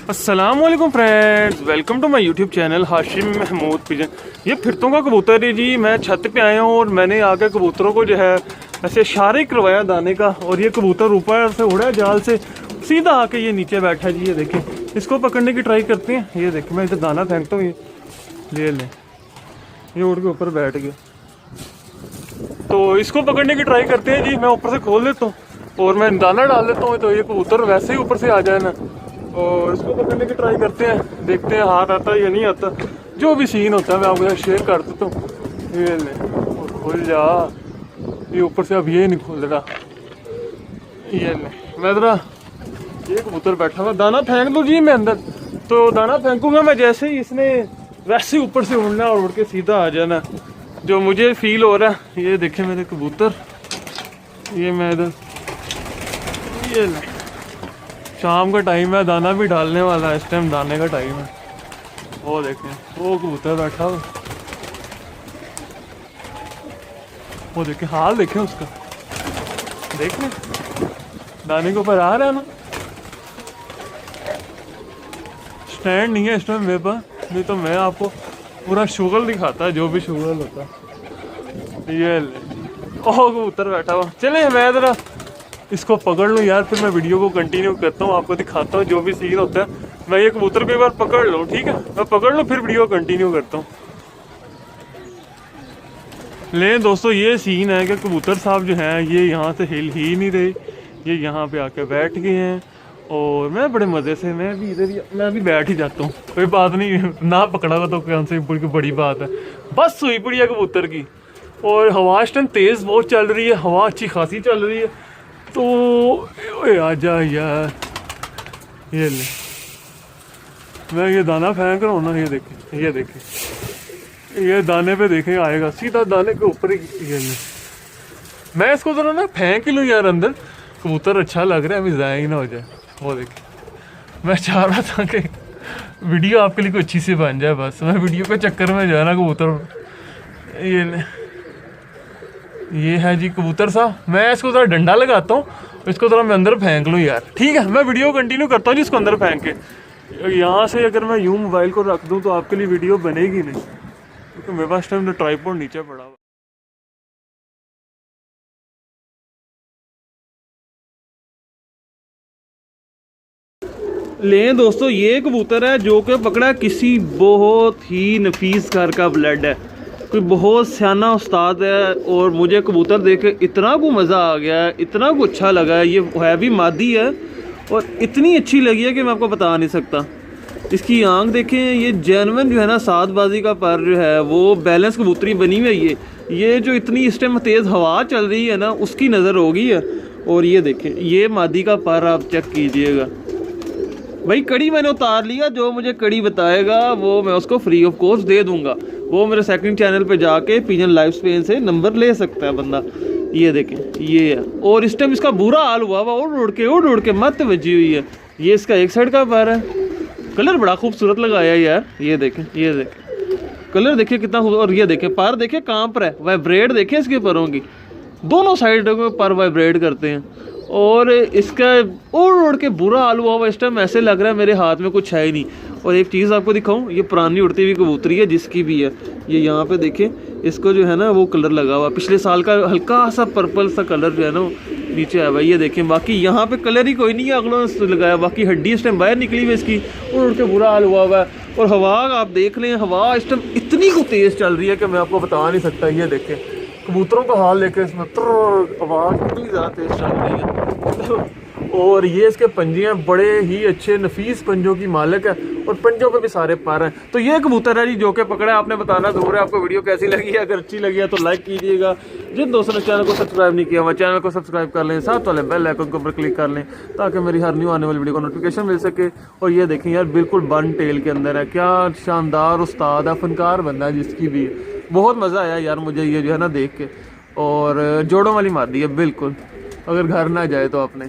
अस्सलाम वालेकुम friends, welcome to my YouTube channel Hashim Mahmood pigeon. ये फिरतों का कबूतर है जी। मैं छत पे आया हूँ और मैंने आके कबूतरों को जो है ऐसे इशारे करवाया दाने का, और ये कबूतर ऊपर से उड़ा जाल से सीधा आके ये नीचे बैठा जी। ये देखें, इसको पकड़ने की ट्राई करते हैं। ये देखें, मैं इधर दाना फेंकता हूँ, ये लें, ये उड़ के ऊपर बैठ गया। तो इसको पकड़ने की ट्राई करते हैं जी। मैं ऊपर से खोल देता हूँ और मैं दाना डाल देता हूँ, तो ये कबूतर वैसे ही ऊपर से आ जाए ना। और इसको पकड़ने की ट्राई करते हैं, देखते हैं हाथ आता है या नहीं आता। जो भी सीन होता है मैं आपको शेयर कर देता हूँ। ये ले, खुल जा। ये ऊपर से अब ये नहीं खुल रहा। ये ले, मैं जरा, ये कबूतर बैठा हुआ, दाना फेंक दो जी मैं अंदर। तो दाना फेंकूंगा मैं, जैसे ही इसने वैसे ही ऊपर से उड़ना और उड़ के सीधा आ जाना, जो मुझे फील हो रहा है। ये देखे मेरे कबूतर, ये मैं इधर, ये ले, शाम का टाइम है, दाना भी डालने वाला है, इस टाइम दाने का टाइम है। वो देखें, वो कबूतर बैठा हो, वो देखें, हाल देखें उसका, देखें दाने के ऊपर आ रहा है ना। स्टैंड नहीं है इस टाइम मेरे पास, नहीं तो मैं आपको पूरा शुगल दिखाता, जो भी शुगल होता। ये ले, ओह कबूतर बैठा हुआ। चले मैं जरा इसको पकड़ लूँ यार, फिर मैं वीडियो को कंटिन्यू करता हूँ, आपको दिखाता हूँ जो भी सीन होता है। मैं ये कबूतर को एक बार पकड़ लूँ, ठीक है, मैं पकड़ लूँ फिर वीडियो कंटिन्यू करता हूँ। ले दोस्तों, ये सीन है कि कबूतर साहब जो हैं ये यहाँ से हिल ही नहीं रहे, ये यहाँ पे आके बैठ गए हैं। और मैं बड़े मज़े से, मैं भी इधर, मैं भी बैठ ही जाता हूँ, कोई बात नहीं, ना पकड़ा हुआ तो कौन सी बड़ी बात है। बस हुई पड़ी है कबूतर की। और हवा इस टाइम तेज़ बहुत चल रही है, हवा अच्छी खासी चल रही है। तो आ जा यार, ये ले, मैं ये दाना फेंक रहा हूँ ना, ये देखें, ये देखें, ये दाने पे देखें आएगा सीधा दाने के ऊपर ही। ये ले, मैं इसको जरा ना फेंक ही लूँ यार अंदर, कबूतर अच्छा लग रहा है, अभी ज़ाया ही ना हो जाए। वो देखें, मैं चाह रहा था कि वीडियो आपके लिए कोई अच्छी सी बन जाए, बस मैं वीडियो के चक्कर में जो है ना कबूतर। ये ले, ये है जी कबूतर साहब। मैं इसको ज़रा डंडा लगाता हूँ, इसको ज़रा मैं अंदर फेंक लूँ यार, ठीक है। मैं वीडियो कंटिन्यू करता हूँ जी इसको अंदर फेंक के। यहाँ से अगर मैं यूँ मोबाइल को रख दूँ तो आपके लिए वीडियो बनेगी नहीं, क्योंकि मेरे पास टाइम तो ट्राइपॉड नीचे पड़ा हुआ। ले दोस्तों, ये कबूतर है जो कि पकड़ा किसी बहुत ही नफीस घर का ब्लड है, कोई बहुत सियाना उस्ताद है। और मुझे कबूतर देख के इतना को मज़ा आ गया है, इतना को अच्छा लगा है। ये है भी मादी है और इतनी अच्छी लगी है कि मैं आपको बता नहीं सकता। इसकी आंख देखें, ये जेनवन जो है ना, सातबाजी का पर जो है वो बैलेंस कबूतरी बनी हुई है। ये जो इतनी इस टाइम तेज़ हवा चल रही है ना, उसकी नज़र हो गई है। और ये देखें, ये मादी का पर आप चेक कीजिएगा भाई। कड़ी मैंने उतार लिया, जो मुझे कड़ी बताएगा वो मैं उसको फ्री ऑफ कॉस्ट दे दूंगा। वो मेरे सेकंड चैनल पे जाके पिजन लाइफ स्पेन से नंबर ले सकता है बंदा। ये देखें, ये है। और इस टाइम इसका बुरा हाल हुआ हुआ, उड़ के मत बजी हुई है। ये इसका एक साइड का पर है, कलर बड़ा खूबसूरत लगाया यार। ये देखें, ये देखें, कलर देखिए कितना खूबसूरत। और ये देखें, पर देखें कांप रहा है, वाइब्रेट देखें इसके परों की, दोनों साइड में पर वाइब्रेट करते हैं। और इसका उड़ के बुरा हाल हुआ इस टाइम, ऐसे लग रहा है मेरे हाथ में कुछ है ही नहीं। और एक चीज़ आपको दिखाऊं, ये पुरानी उड़ती हुई कबूतरी है जिसकी भी है। ये यहाँ पे देखें, इसको जो है ना वो कलर लगा हुआ, पिछले साल का हल्का सा पर्पल सा कलर जो है ना नीचे आया हुआ। ये देखें, बाकी यहाँ पे कलर ही कोई नहीं है, अगलों ने लगाया, बाकी हड्डी इस टाइम बाहर निकली हुई इसकी, उड़ के बुरा हाल हुआ हुआ है। और हवा आप देख लें, हवा इस टाइम इतनी को तेज़ चल रही है कि मैं आपको बता नहीं सकता। ये देखें कबूतरों का हाल लेके, इसमें आवाज़ कितनी ज़्यादा तेज़ चल रही है। और ये इसके पंजे हैं, बड़े ही अच्छे नफीस पंजों की मालिक है, और पंजों पे भी सारे पर हैं। तो ये कबूतर है जी जो कि पकड़ा है, आपने बताना ज़रूर है। आपको वीडियो कैसी लगी है, अगर अच्छी लगी है तो लाइक कीजिएगा। जिन दोस्तों ने चैनल को सब्सक्राइब नहीं किया हुआ, चैनल को सब्सक्राइब कर लें, साथ वाले बेल आइकन के ऊपर क्लिक कर लें, ताकि मेरी हर न्यू आने वाली वीडियो को नोटिफिकेशन मिल सके। और ये देखें यार, बिल्कुल बन टेल के अंदर है, क्या शानदार उस्ताद है, फनकार बंदा है जिसकी भी। बहुत मज़ा आया यार मुझे ये जो है ना देख के। और जोड़ों वाली मादी है बिल्कुल, अगर घर ना जाए तो आपने